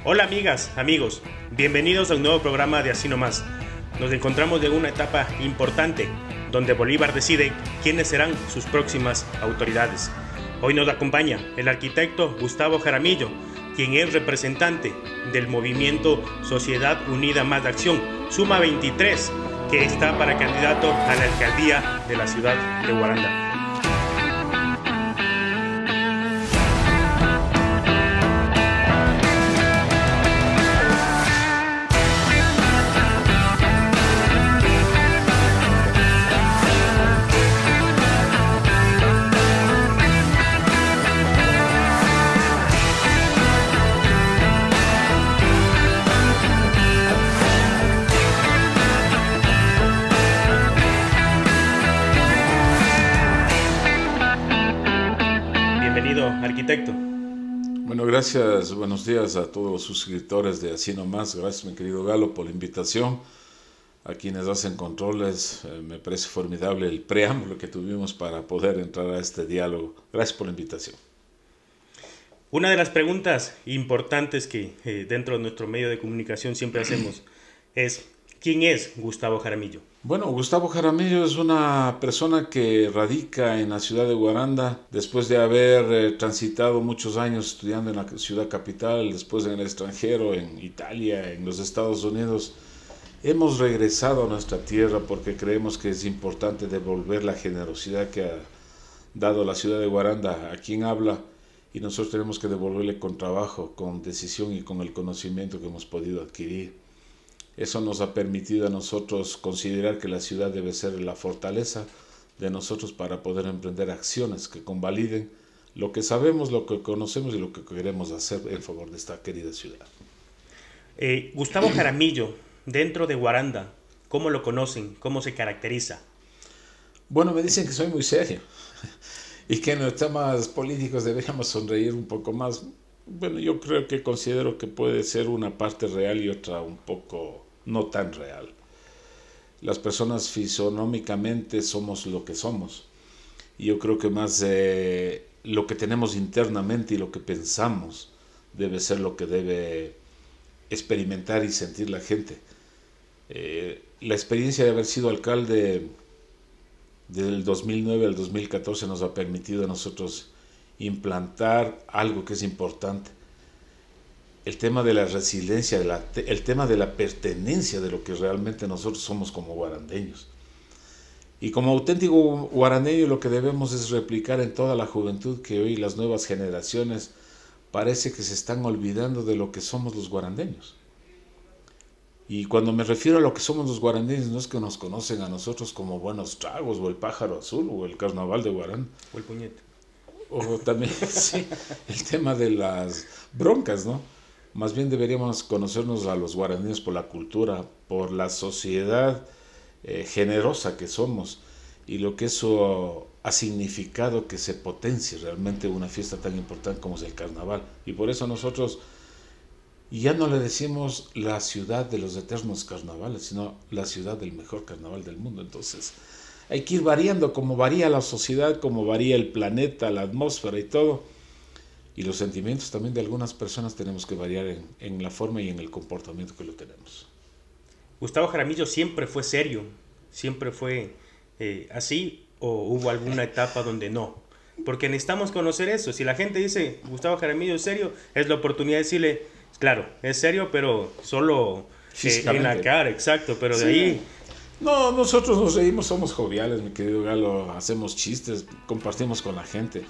Hola amigas, amigos, bienvenidos a un nuevo programa de Así Nomás. Nos encontramos en una etapa importante donde Bolívar decide quiénes serán sus próximas autoridades. Hoy nos acompaña el arquitecto Gustavo Jaramillo, quien es representante del movimiento Sociedad Unida Más de Acción, Suma 23, que está para candidato a la alcaldía de la ciudad de Guaranda. Bienvenido, arquitecto. Bueno, gracias, buenos días a todos los suscriptores de Así Nomás. Gracias, mi querido Galo, por la invitación. A quienes hacen controles, me parece formidable el preámbulo que tuvimos para poder entrar a este diálogo. Gracias por la invitación. Una de las preguntas importantes que dentro de nuestro medio de comunicación siempre hacemos es ¿quién es Gustavo Jaramillo? Bueno, Gustavo Jaramillo es una persona que radica en la ciudad de Guaranda después de haber transitado muchos años estudiando en la ciudad capital, después en el extranjero, en Italia, en los Estados Unidos. Hemos regresado a nuestra tierra porque creemos que es importante devolver la generosidad que ha dado la ciudad de Guaranda a quien habla, y nosotros tenemos que devolverle con trabajo, con decisión y con el conocimiento que hemos podido adquirir. Eso nos ha permitido a nosotros considerar que la ciudad debe ser la fortaleza de nosotros para poder emprender acciones que convaliden lo que sabemos, lo que conocemos y lo que queremos hacer en favor de esta querida ciudad. Gustavo Jaramillo, dentro de Guaranda, ¿cómo lo conocen? ¿Cómo se caracteriza? Bueno, me dicen que soy muy serio y que en los temas políticos deberíamos sonreír un poco más. Bueno, yo creo que considero que puede ser una parte real y otra un poco no tan real. Las personas fisonómicamente somos lo que somos. Y yo creo que más lo que tenemos internamente y lo que pensamos debe ser lo que debe experimentar y sentir la gente. La experiencia de haber sido alcalde del 2009 al 2014 nos ha permitido a nosotros implantar algo que es importante: el tema de la resiliencia, el tema de la pertenencia de lo que realmente nosotros somos como guarandeños. Y como auténtico guarandeño lo que debemos es replicar en toda la juventud, que hoy las nuevas generaciones parece que se están olvidando de lo que somos los guarandeños. Y cuando me refiero a lo que somos los guarandeños, no es que nos conocen a nosotros como Buenos Tragos o el Pájaro Azul o el Carnaval de Guaranda. O el puñete. O también, sí, el tema de las broncas, ¿no? Más bien deberíamos conocernos a los guaraníes por la cultura, por la sociedad generosa que somos y lo que eso ha significado que se potencie realmente una fiesta tan importante como es el carnaval. Y por eso nosotros ya no le decimos la ciudad de los eternos carnavales, sino la ciudad del mejor carnaval del mundo. Entonces hay que ir variando, como varía la sociedad, como varía el planeta, la atmósfera y todo. Y los sentimientos también de algunas personas tenemos que variar en la forma y en el comportamiento que lo tenemos. ¿Gustavo Jaramillo siempre fue serio? ¿Siempre fue así? ¿O hubo alguna etapa donde no? Porque necesitamos conocer eso. Si la gente dice Gustavo Jaramillo es serio, es la oportunidad de decirle, claro, es serio, pero solo en la cara, exacto, pero de ahí... No, nosotros nos reímos, somos joviales, mi querido Galo, hacemos chistes, compartimos con la gente.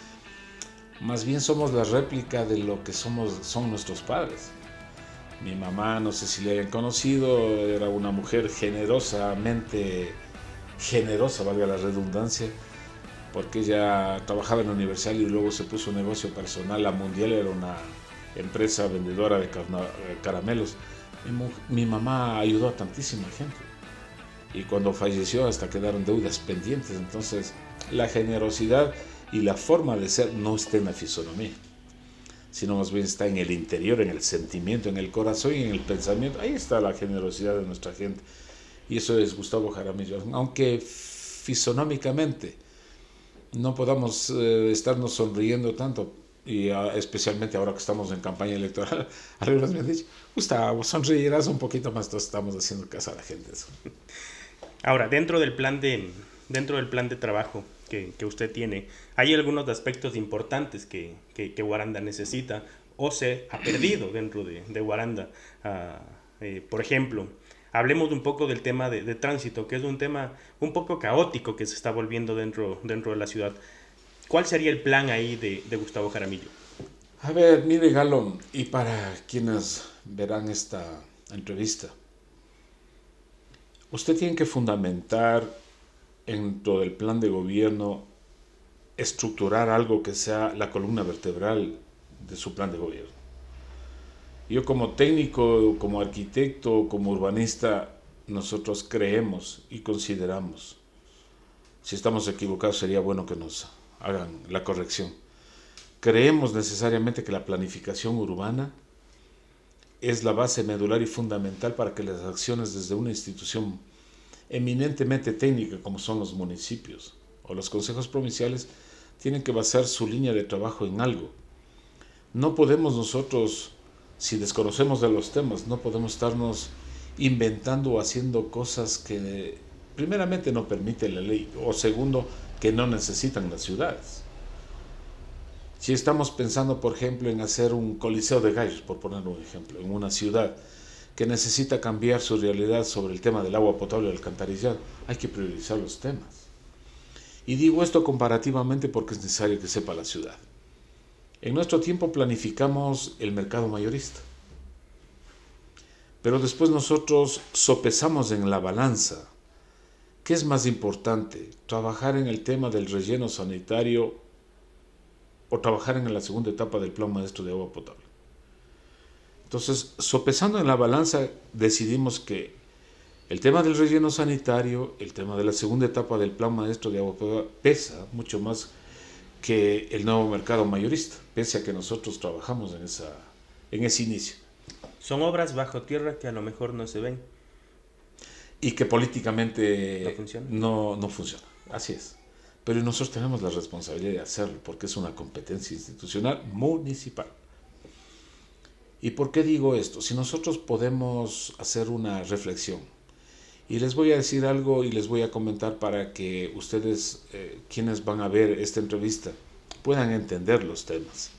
Más bien somos la réplica de lo que son nuestros padres. Mi mamá, no sé si le hayan conocido, era una mujer generosamente generosa, valga la redundancia, porque ella trabajaba en la universidad y luego se puso un negocio personal. La Mundial era una empresa vendedora de caramelos. Mi mamá ayudó a tantísima gente. Y cuando falleció hasta quedaron deudas pendientes. Entonces la generosidad y la forma de ser no está en la fisonomía, sino más bien está en el interior, en el sentimiento, en el corazón y en el pensamiento. Ahí está la generosidad de nuestra gente. Y eso es Gustavo Jaramillo. Aunque fisonómicamente no podamos estarnos sonriendo tanto, y especialmente ahora que estamos en campaña electoral, algunos me han dicho, Gustavo, sonreirás un poquito más, entonces estamos haciendo caso a la gente. Eso. Ahora, dentro del plan de trabajo que usted tiene, ¿hay algunos aspectos importantes que Guaranda necesita o se ha perdido dentro de Guaranda? Por ejemplo, hablemos un poco del tema de tránsito, que es un tema un poco caótico que se está volviendo dentro de la ciudad. ¿Cuál sería el plan ahí de Gustavo Jaramillo? A ver, mire, Galo, y para quienes verán esta entrevista, usted tiene que fundamentar dentro del plan de gobierno, estructurar algo que sea la columna vertebral de su plan de gobierno. Yo como técnico, como arquitecto, como urbanista, nosotros creemos y consideramos, si estamos equivocados sería bueno que nos hagan la corrección. Creemos necesariamente que la planificación urbana es la base medular y fundamental para que las acciones desde una institución eminentemente técnica como son los municipios o los consejos provinciales tienen que basar su línea de trabajo en algo. No podemos nosotros, si desconocemos de los temas, no podemos estarnos inventando o haciendo cosas que primeramente no permite la ley o segundo que no necesitan las ciudades. Si estamos pensando, por ejemplo, en hacer un coliseo de gallos, por poner un ejemplo, en una ciudad que necesita cambiar su realidad sobre el tema del agua potable y el alcantarillado, hay que priorizar los temas. Y digo esto comparativamente porque es necesario que sepa la ciudad. En nuestro tiempo planificamos el mercado mayorista, pero después nosotros sopesamos en la balanza. ¿Qué es más importante? ¿Trabajar en el tema del relleno sanitario o trabajar en la segunda etapa del plan maestro de agua potable? Entonces, sopesando en la balanza, decidimos que el tema del relleno sanitario, el tema de la segunda etapa del plan maestro de agua potable, pesa mucho más que el nuevo mercado mayorista, pese a que nosotros trabajamos en ese inicio. Son obras bajo tierra que a lo mejor no se ven. Y que políticamente no funciona. Así es. Pero nosotros tenemos la responsabilidad de hacerlo, porque es una competencia institucional municipal. ¿Y por qué digo esto? Si nosotros podemos hacer una reflexión, y les voy a decir algo y les voy a comentar para que ustedes, quienes van a ver esta entrevista, puedan entender los temas.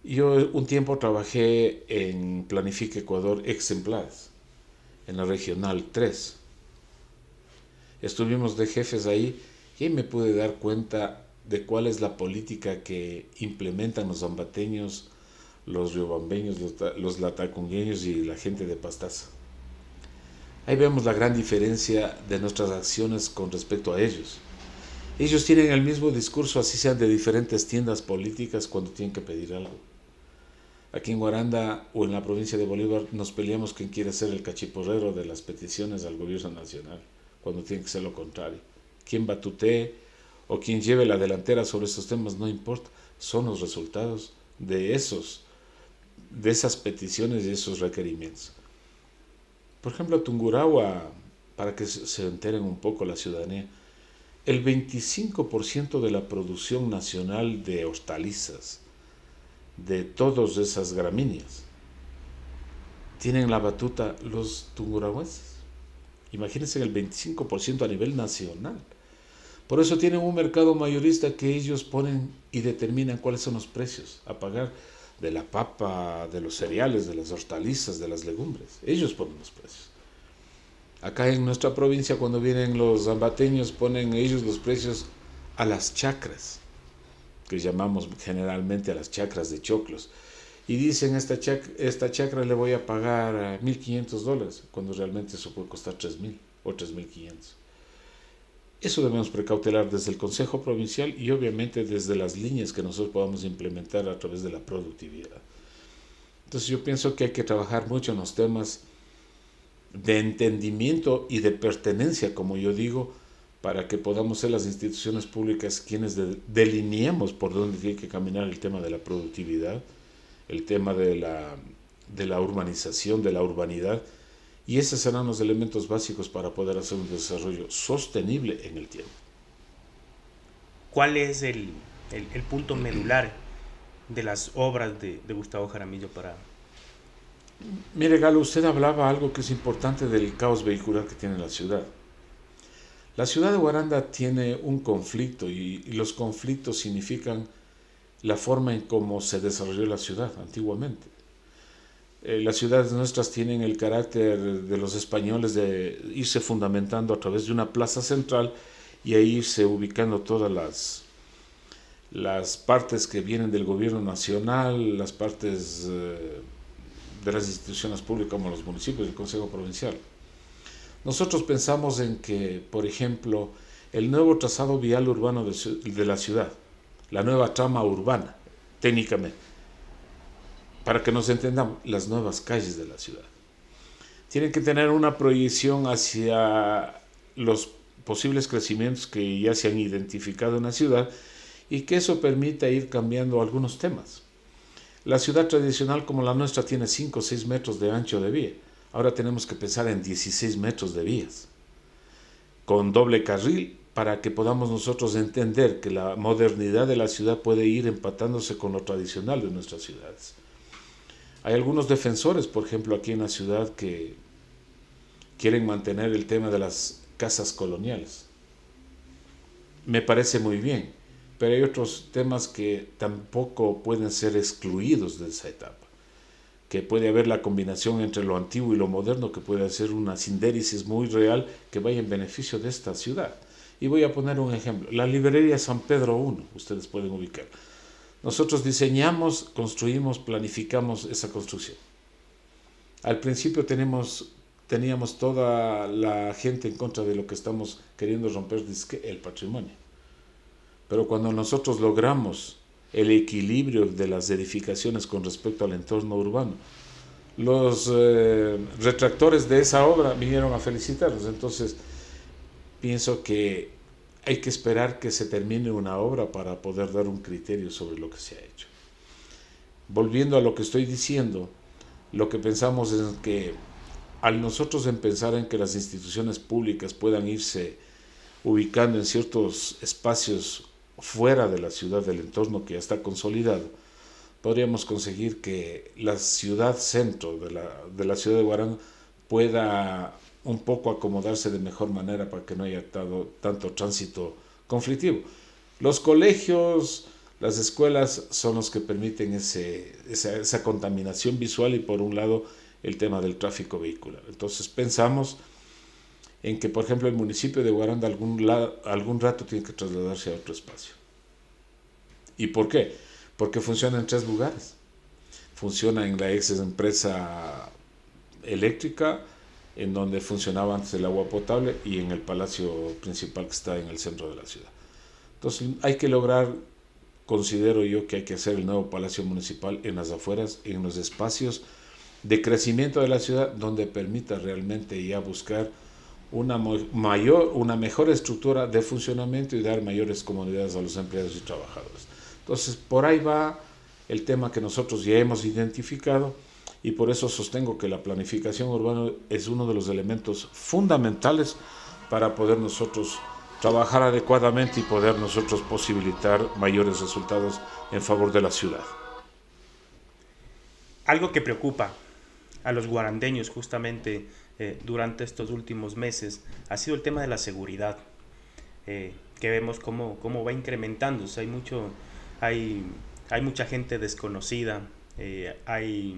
Yo un tiempo trabajé en Planifica Ecuador Exemplares, en la Regional 3. Estuvimos de jefes ahí y ahí me pude dar cuenta de cuál es la política que implementan los ambateños, los riobambeños, los latacungueños y la gente de Pastaza. Ahí vemos la gran diferencia de nuestras acciones con respecto a ellos. Ellos tienen el mismo discurso, así sean de diferentes tiendas políticas, cuando tienen que pedir algo. Aquí en Guaranda o en la provincia de Bolívar nos peleamos quién quiere ser el cachiporrero de las peticiones al gobierno nacional, cuando tiene que ser lo contrario. Quien batutee o quien lleve la delantera sobre estos temas no importa, son los resultados de esas peticiones y esos requerimientos. Por ejemplo, Tungurahua, para que se enteren un poco la ciudadanía, el 25% de la producción nacional de hortalizas, de todas esas gramíneas, tienen la batuta los tungurahuenses. Imagínense el 25% a nivel nacional. Por eso tienen un mercado mayorista que ellos ponen y determinan cuáles son los precios a pagar de la papa, de los cereales, de las hortalizas, de las legumbres. Ellos ponen los precios. Acá en nuestra provincia, cuando vienen los ambateños, ponen ellos los precios a las chacras, que llamamos generalmente a las chacras de choclos. Y dicen, esta chacra le voy a pagar $1,500, cuando realmente eso puede costar $3,000 o $3,500. Eso debemos precautelar desde el Consejo Provincial y obviamente desde las líneas que nosotros podamos implementar a través de la productividad. Entonces yo pienso que hay que trabajar mucho en los temas de entendimiento y de pertenencia, como yo digo, para que podamos ser las instituciones públicas quienes delineemos por dónde tiene que caminar el tema de la productividad, el tema de la urbanización, de la urbanidad, y esos serán los elementos básicos para poder hacer un desarrollo sostenible en el tiempo. ¿Cuál es el punto medular de las obras de Gustavo Jaramillo para... Mire, Galo, usted hablaba algo que es importante del caos vehicular que tiene la ciudad. La ciudad de Guaranda tiene un conflicto y los conflictos significan la forma en cómo se desarrolló la ciudad antiguamente. Las ciudades nuestras tienen el carácter de los españoles de irse fundamentando a través de una plaza central y ahí irse ubicando todas las partes que vienen del gobierno nacional, las partes de las instituciones públicas como los municipios y el Consejo Provincial. Nosotros pensamos en que, por ejemplo, el nuevo trazado vial urbano de la ciudad, la nueva trama urbana, técnicamente, para que nos entendamos, las nuevas calles de la ciudad, tienen que tener una proyección hacia los posibles crecimientos que ya se han identificado en la ciudad y que eso permita ir cambiando algunos temas. La ciudad tradicional como la nuestra tiene 5 o 6 metros de ancho de vía. Ahora tenemos que pensar en 16 metros de vías, con doble carril, para que podamos nosotros entender que la modernidad de la ciudad puede ir empatándose con lo tradicional de nuestras ciudades. Hay algunos defensores, por ejemplo, aquí en la ciudad que quieren mantener el tema de las casas coloniales. Me parece muy bien, pero hay otros temas que tampoco pueden ser excluidos de esa etapa. Que puede haber la combinación entre lo antiguo y lo moderno, que puede hacer una sindéresis muy real que vaya en beneficio de esta ciudad. Y voy a poner un ejemplo. La librería San Pedro I, ustedes pueden ubicar. Nosotros diseñamos, construimos, planificamos esa construcción. Al principio teníamos toda la gente en contra de lo que estamos queriendo romper, el patrimonio. Pero cuando nosotros logramos el equilibrio de las edificaciones con respecto al entorno urbano, los retractores de esa obra vinieron a felicitarnos. Entonces, pienso que hay que esperar que se termine una obra para poder dar un criterio sobre lo que se ha hecho. Volviendo a lo que estoy diciendo, lo que pensamos es que al nosotros pensar en que las instituciones públicas puedan irse ubicando en ciertos espacios fuera de la ciudad, del entorno que ya está consolidado, podríamos conseguir que la ciudad centro de la ciudad de Guaranda pueda un poco acomodarse de mejor manera para que no haya tanto tránsito conflictivo. Los colegios, las escuelas son los que permiten esa contaminación visual y por un lado el tema del tráfico vehicular. Entonces pensamos en que, por ejemplo, el municipio de Guaranda algún rato tiene que trasladarse a otro espacio. ¿Y por qué? Porque funciona en 3 lugares. Funciona en la ex empresa eléctrica, en donde funcionaba antes el agua potable, y en el palacio principal que está en el centro de la ciudad. Entonces hay que lograr, considero yo que hay que hacer el nuevo palacio municipal en las afueras, en los espacios de crecimiento de la ciudad, donde permita realmente ya buscar una mejor estructura de funcionamiento y dar mayores comodidades a los empleados y trabajadores. Entonces, por ahí va el tema que nosotros ya hemos identificado y por eso sostengo que la planificación urbana es uno de los elementos fundamentales para poder nosotros trabajar adecuadamente y poder nosotros posibilitar mayores resultados en favor de la ciudad. Algo que preocupa a los guarandeños justamente durante estos últimos meses ha sido el tema de la seguridad, que vemos cómo va incrementándose. Hay mucha gente desconocida, hay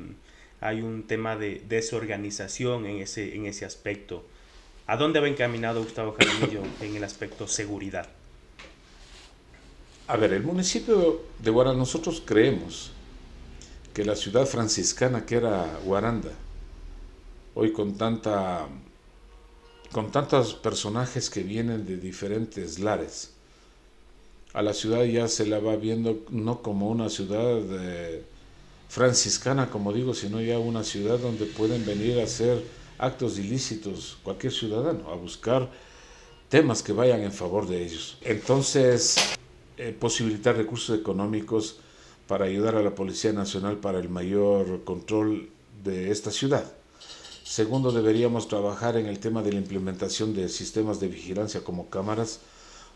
un tema de desorganización en ese aspecto. ¿A dónde va encaminado Gustavo Jaramillo en el aspecto seguridad? A ver, el municipio de Guaranda, nosotros creemos que la ciudad franciscana que era Guaranda, hoy con tantos personajes que vienen de diferentes lares, a la ciudad ya se la va viendo no como una ciudad franciscana, como digo, sino ya una ciudad donde pueden venir a hacer actos ilícitos cualquier ciudadano, a buscar temas que vayan en favor de ellos. Entonces, posibilitar recursos económicos para ayudar a la Policía Nacional para el mayor control de esta ciudad. Segundo, deberíamos trabajar en el tema de la implementación de sistemas de vigilancia como cámaras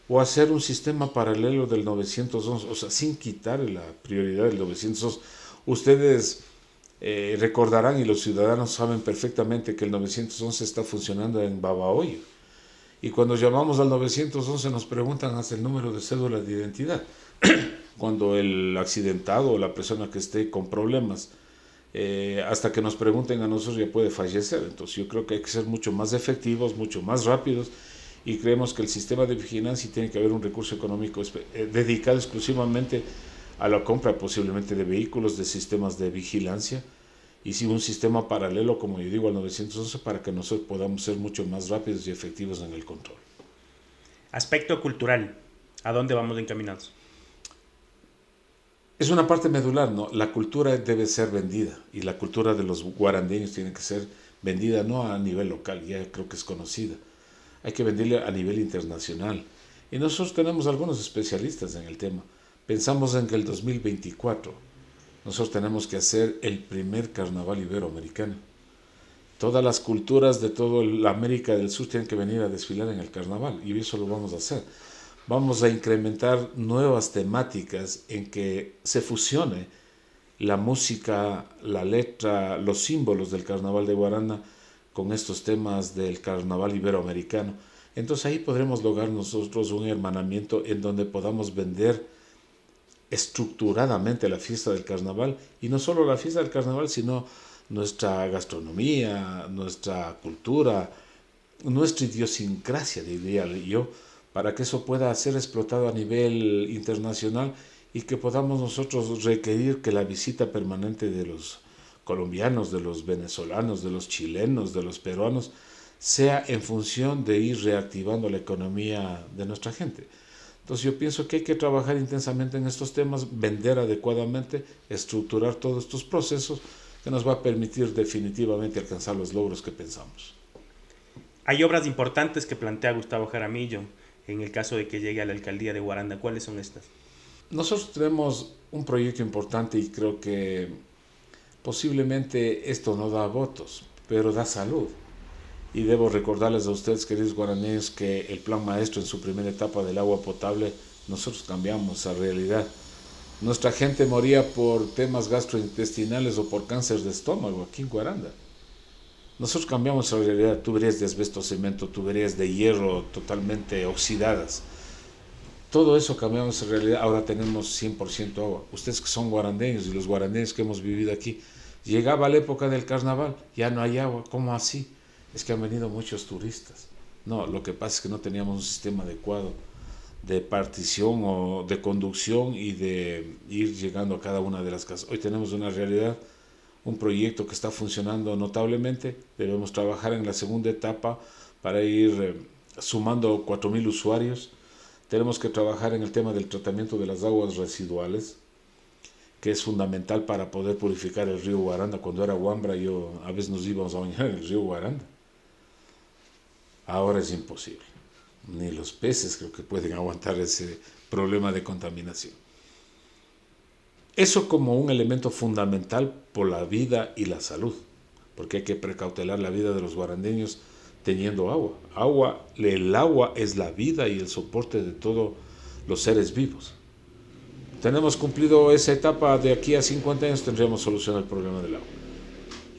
o hacer un sistema paralelo del 911, o sea, sin quitar la prioridad del 911. Ustedes recordarán, y los ciudadanos saben perfectamente, que el 911 está funcionando en Babahoyo. Y cuando llamamos al 911 nos preguntan hasta el número de cédula de identidad. Cuando el accidentado o la persona que esté con problemas, hasta que nos pregunten a nosotros, ya puede fallecer. Entonces yo creo que hay que ser mucho más efectivos, mucho más rápidos, y creemos que el sistema de vigilancia tiene que haber un recurso económico dedicado exclusivamente a la compra posiblemente de vehículos, de sistemas de vigilancia, y sí un sistema paralelo, como yo digo, al 911, para que nosotros podamos ser mucho más rápidos y efectivos en el control. Aspecto cultural, ¿a dónde vamos encaminados? Es una parte medular, ¿no? La cultura debe ser vendida, y la cultura de los guarandeños tiene que ser vendida no a nivel local, ya creo que es conocida. Hay que venderla a nivel internacional. Y nosotros tenemos algunos especialistas en el tema. Pensamos en que el 2024 nosotros tenemos que hacer el primer carnaval iberoamericano. Todas las culturas de toda la América del Sur tienen que venir a desfilar en el carnaval, y eso lo vamos a hacer. Vamos a incrementar nuevas temáticas en que se fusione la música, la letra, los símbolos del carnaval de Guaranda con estos temas del carnaval iberoamericano. Entonces ahí podremos lograr nosotros un hermanamiento en donde podamos vender estructuradamente la fiesta del carnaval, y no solo la fiesta del carnaval, sino nuestra gastronomía, nuestra cultura, nuestra idiosincrasia, diría yo, para que eso pueda ser explotado a nivel internacional, y que podamos nosotros requerir que la visita permanente de los colombianos, de los venezolanos, de los chilenos, de los peruanos, sea en función de ir reactivando la economía de nuestra gente. Entonces yo pienso que hay que trabajar intensamente en estos temas, vender adecuadamente, estructurar todos estos procesos, que nos va a permitir definitivamente alcanzar los logros que pensamos. Hay obras importantes que plantea Gustavo Jaramillo en el caso de que llegue a la alcaldía de Guaranda. ¿Cuáles son estas? Nosotros tenemos un proyecto importante, y creo que posiblemente esto no da votos, pero da salud. Y debo recordarles a ustedes, queridos guaraneños, que el plan maestro en su primera etapa del agua potable, nosotros cambiamos esa realidad. Nuestra gente moría por temas gastrointestinales o por cáncer de estómago aquí en Guaranda. Nosotros cambiamos esa realidad. Tuberías de asbesto cemento, tuberías de hierro totalmente oxidadas. Todo eso cambiamos esa realidad. Ahora tenemos 100% agua. Ustedes que son guarandeños, y los guarandeños que hemos vivido aquí, llegaba la época del carnaval, ya no hay agua. ¿Cómo así? Es que han venido muchos turistas. No, lo que pasa es que no teníamos un sistema adecuado de partición o de conducción y de ir llegando a cada una de las casas. Hoy tenemos una realidad, un proyecto que está funcionando notablemente. Debemos trabajar en la segunda etapa para ir sumando 4.000 usuarios. Tenemos que trabajar en el tema del tratamiento de las aguas residuales, que es fundamental para poder purificar el río Guaranda. Cuando era Huambra, a veces nos íbamos a bañar en el río Guaranda. Ahora es imposible. Ni los peces creo que pueden aguantar ese problema de contaminación. Eso como un elemento fundamental por la vida y la salud, porque hay que precautelar la vida de los guarandeños teniendo agua. El agua es la vida y el soporte de todos los seres vivos. Tenemos cumplido esa etapa. De aquí a 50 años tendríamos solucionado el problema del agua.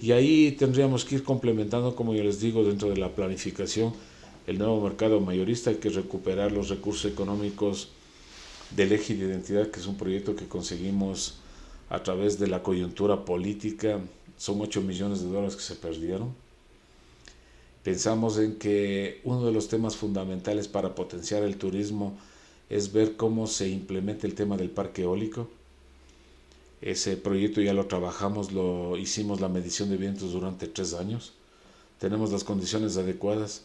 Y ahí tendríamos que ir complementando, como yo les digo, dentro de la planificación, el nuevo mercado mayorista. Hay que recuperar los recursos económicos del eje de identidad, que es un proyecto que conseguimos a través de la coyuntura política. Son 8 millones de dólares que se perdieron. Pensamos en que uno de los temas fundamentales para potenciar el turismo es ver cómo se implementa el tema del parque eólico. Ese proyecto ya lo trabajamos, hicimos la medición de vientos durante 3 años. Tenemos las condiciones adecuadas.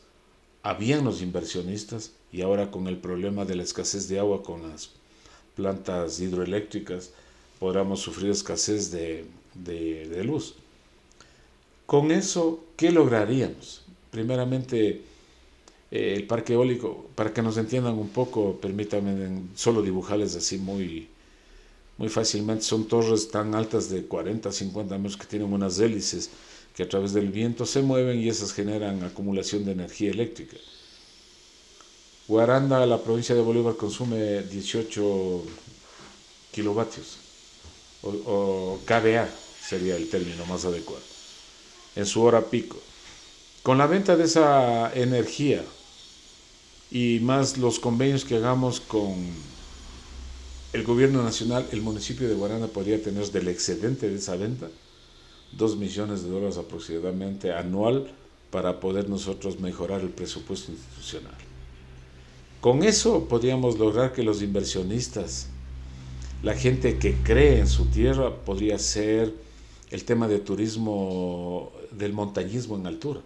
Habían los inversionistas, y ahora con el problema de la escasez de agua con las plantas hidroeléctricas podríamos sufrir escasez de luz. Con eso, ¿qué lograríamos? Primeramente, el parque eólico, para que nos entiendan un poco, permítanme solo dibujarles así muy fácilmente. Son torres tan altas de 40, 50 metros que tienen unas hélices que a través del viento se mueven, y esas generan acumulación de energía eléctrica. Guaranda, la provincia de Bolívar, consume 18 kilovatios, o kVA sería el término más adecuado, en su hora pico. Con la venta de esa energía y más los convenios que hagamos con el gobierno nacional, el municipio de Guaranda podría tener del excedente de esa venta $2 millones aproximadamente anual para poder nosotros mejorar el presupuesto institucional. Con eso podríamos lograr que los inversionistas, la gente que cree en su tierra, podría ser el tema de turismo, del montañismo en altura.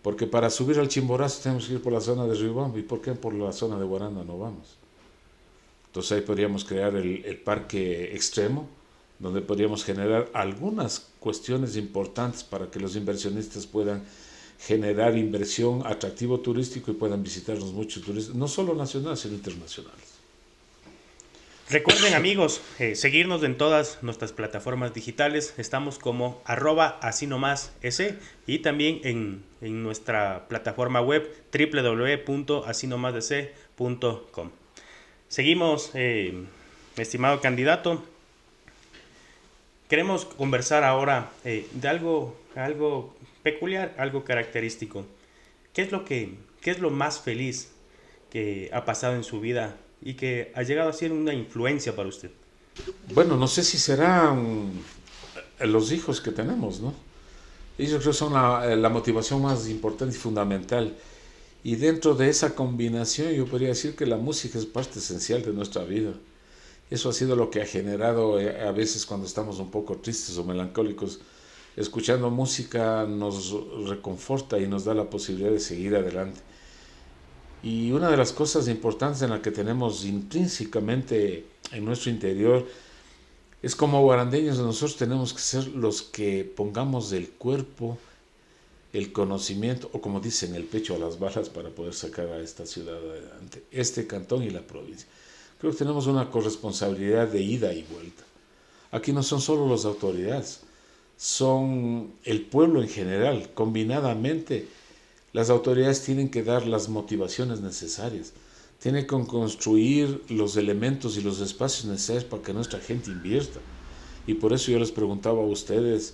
Porque para subir al Chimborazo tenemos que ir por la zona de Riobamba. ¿Y por qué por la zona de Guaranda no vamos? Entonces ahí podríamos crear el parque extremo, donde podríamos generar algunas cuestiones importantes para que los inversionistas puedan generar inversión, atractivo turístico y puedan visitarnos muchos turistas, no solo nacionales, sino internacionales. Recuerden, amigos, seguirnos en todas nuestras plataformas digitales. Estamos como @asinomasS y también en nuestra plataforma web www.asinomasdc.com. Seguimos, estimado candidato. Queremos conversar ahora de algo peculiar, algo característico. ¿Qué es lo más feliz que ha pasado en su vida y que ha llegado a ser una influencia para usted? Bueno, no sé si serán los hijos que tenemos, ¿no? Ellos creo que son la motivación más importante y fundamental. Y dentro de esa combinación yo podría decir que la música es parte esencial de nuestra vida. Eso ha sido lo que ha generado a veces cuando estamos un poco tristes o melancólicos. Escuchando música nos reconforta y nos da la posibilidad de seguir adelante. Y una de las cosas importantes en la que tenemos intrínsecamente en nuestro interior es como guarandeños nosotros tenemos que ser los que pongamos el cuerpo, el conocimiento, o como dicen, el pecho a las balas para poder sacar a esta ciudad adelante, este cantón y la provincia. Creo que tenemos una corresponsabilidad de ida y vuelta. Aquí no son solo las autoridades, son el pueblo en general. Combinadamente, las autoridades tienen que dar las motivaciones necesarias, tienen que construir los elementos y los espacios necesarios para que nuestra gente invierta. Y por eso yo les preguntaba a ustedes,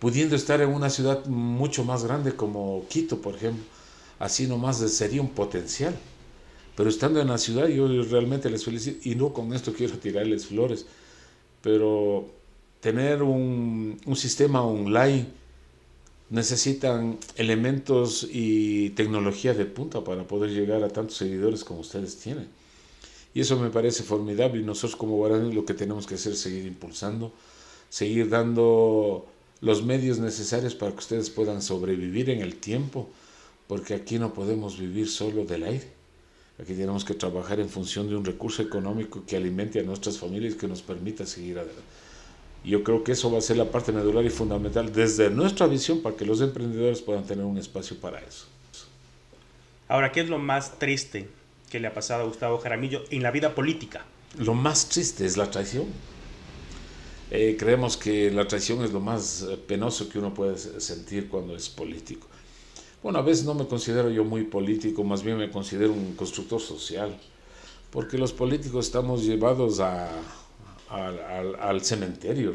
pudiendo estar en una ciudad mucho más grande como Quito, por ejemplo, así nomás sería un potencial. Pero estando en la ciudad yo realmente les felicito, y no con esto quiero tirarles flores, pero tener un sistema online necesitan elementos y tecnología de punta para poder llegar a tantos seguidores como ustedes tienen. Y eso me parece formidable, y nosotros como guaraníes lo que tenemos que hacer es seguir impulsando, seguir dando los medios necesarios para que ustedes puedan sobrevivir en el tiempo, porque aquí no podemos vivir solo del aire. Aquí tenemos que trabajar en función de un recurso económico que alimente a nuestras familias y que nos permita seguir adelante. Yo creo que eso va a ser la parte medular y fundamental desde nuestra visión para que los emprendedores puedan tener un espacio para eso. Ahora, ¿qué es lo más triste que le ha pasado a Gustavo Jaramillo en la vida política? Lo más triste es la traición. Creemos que la traición es lo más penoso que uno puede sentir cuando es político. Bueno, a veces no me considero yo muy político, más bien me considero un constructor social, porque los políticos estamos llevados al cementerio,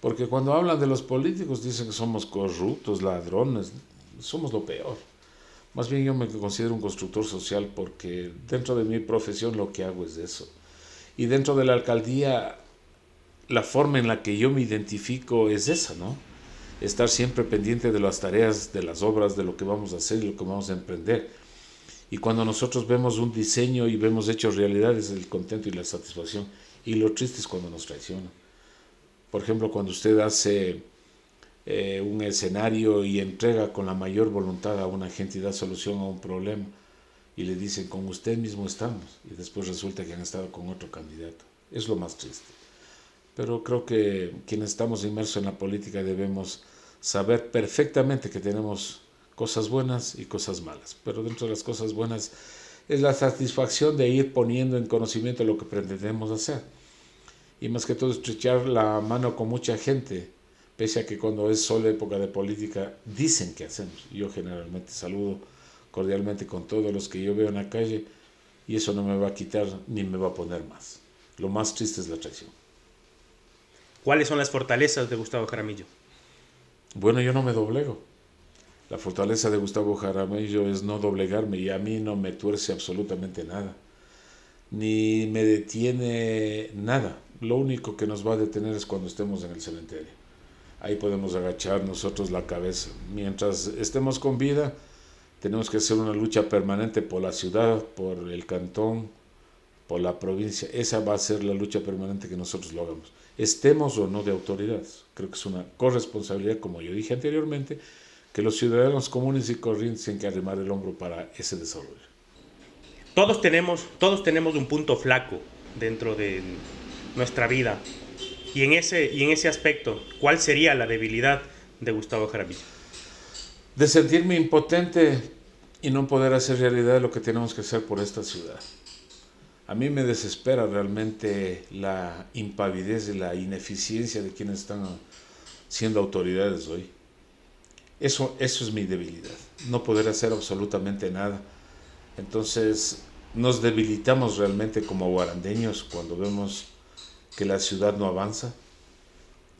porque cuando hablan de los políticos dicen que somos corruptos, ladrones, somos lo peor. Más bien yo me considero un constructor social porque dentro de mi profesión lo que hago es eso. Y dentro de la alcaldía la forma en la que yo me identifico es esa, ¿no? Estar siempre pendiente de las tareas, de las obras, de lo que vamos a hacer y lo que vamos a emprender. Y cuando nosotros vemos un diseño y vemos hechos realidad es el contento y la satisfacción. Y lo triste es cuando nos traicionan. Por ejemplo, cuando usted hace un escenario y entrega con la mayor voluntad a una gente y da solución a un problema y le dicen con usted mismo estamos y después resulta que han estado con otro candidato. Es lo más triste. Pero creo que quienes estamos inmersos en la política debemos saber perfectamente que tenemos cosas buenas y cosas malas. Pero dentro de las cosas buenas es la satisfacción de ir poniendo en conocimiento lo que pretendemos hacer. Y más que todo estrechar la mano con mucha gente, pese a que cuando es solo época de política dicen que hacemos. Yo generalmente saludo cordialmente con todos los que yo veo en la calle, y eso no me va a quitar ni me va a poner más. Lo más triste es la traición. ¿Cuáles son las fortalezas de Gustavo Jaramillo? Bueno, yo no me doblego. La fortaleza de Gustavo Jaramillo es no doblegarme, y a mí no me tuerce absolutamente nada, ni me detiene nada. Lo único que nos va a detener es cuando estemos en el cementerio. Ahí podemos agachar nosotros la cabeza. Mientras estemos con vida, tenemos que hacer una lucha permanente por la ciudad, por el cantón, por la provincia. Esa va a ser la lucha permanente que nosotros lo hagamos, estemos o no de autoridades. Creo que es una corresponsabilidad, como yo dije anteriormente, que los ciudadanos comunes y corrientes tienen que arrimar el hombro para ese desarrollo. Todos tenemos un punto flaco dentro de nuestra vida. Y en ese aspecto, ¿cuál sería la debilidad de Gustavo Jaramillo? De sentirme impotente y no poder hacer realidad lo que tenemos que hacer por esta ciudad. A mí me desespera realmente la impavidez y la ineficiencia de quienes están siendo autoridades hoy. Eso es mi debilidad, no poder hacer absolutamente nada. Entonces nos debilitamos realmente como guarandeños cuando vemos que la ciudad no avanza,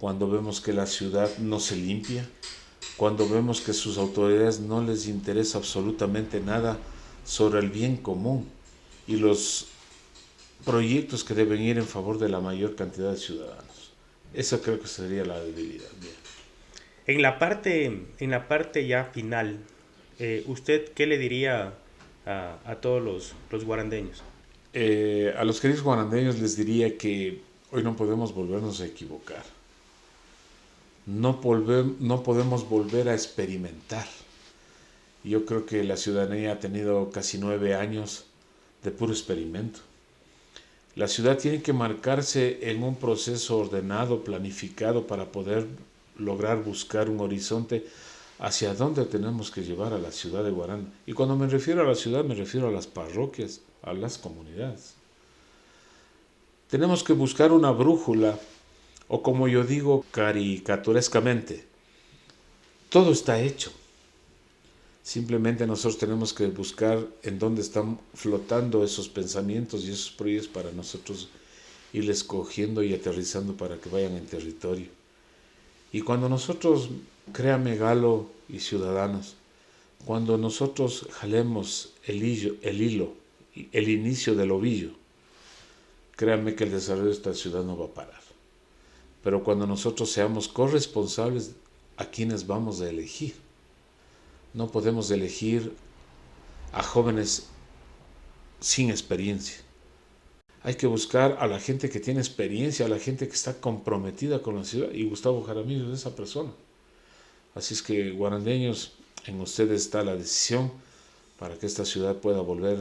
cuando vemos que la ciudad no se limpia, cuando vemos que sus autoridades no les interesa absolutamente nada sobre el bien común y los proyectos que deben ir en favor de la mayor cantidad de ciudadanos. Esa creo que sería la debilidad. Bien. En la parte ya final, ¿usted qué le diría a todos los guarandeños? A los queridos guarandeños les diría que hoy no podemos volvernos a equivocar. No podemos volver a experimentar. Yo creo que la ciudadanía ha tenido casi 9 años de puro experimento. La ciudad tiene que marcarse en un proceso ordenado, planificado, para poder lograr buscar un horizonte hacia dónde tenemos que llevar a la ciudad de Guaranda. Y cuando me refiero a la ciudad, me refiero a las parroquias, a las comunidades. Tenemos que buscar una brújula, o como yo digo caricaturescamente, todo está hecho. Simplemente nosotros tenemos que buscar en dónde están flotando esos pensamientos y esos proyectos para nosotros irles cogiendo y aterrizando para que vayan en territorio. Y cuando nosotros, créame Galo y ciudadanos, cuando nosotros jalemos el hilo, el inicio del ovillo, créanme que el desarrollo de esta ciudad no va a parar. Pero cuando nosotros seamos corresponsables a quienes vamos a elegir, no podemos elegir a jóvenes sin experiencia. Hay que buscar a la gente que tiene experiencia, a la gente que está comprometida con la ciudad, y Gustavo Jaramillo es esa persona. Así es que, guarandeños, en ustedes está la decisión para que esta ciudad pueda volver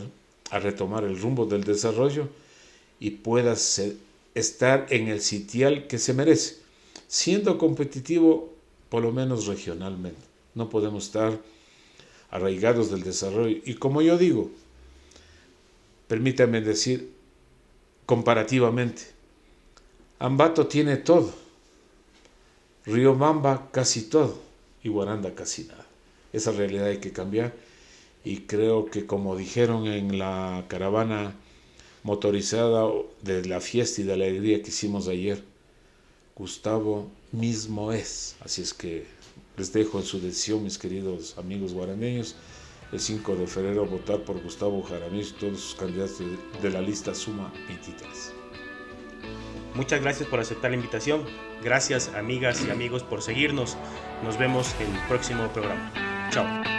a retomar el rumbo del desarrollo y pueda estar en el sitial que se merece, siendo competitivo por lo menos regionalmente. No podemos estar arraigados del desarrollo. Y como yo digo, permítanme decir, comparativamente, Ambato tiene todo, Riobamba casi todo y Guaranda casi nada. Esa realidad hay que cambiar, y creo que, como dijeron en la caravana motorizada de la fiesta y de la alegría que hicimos ayer, Gustavo mismo es. Así es que les dejo en su decisión, mis queridos amigos guarandeños, el 5 de febrero votar por Gustavo Jaramillo y todos sus candidatos de la lista Suma 23. Muchas gracias por aceptar la invitación. Gracias, amigas y amigos, por seguirnos. Nos vemos en el próximo programa. Chao.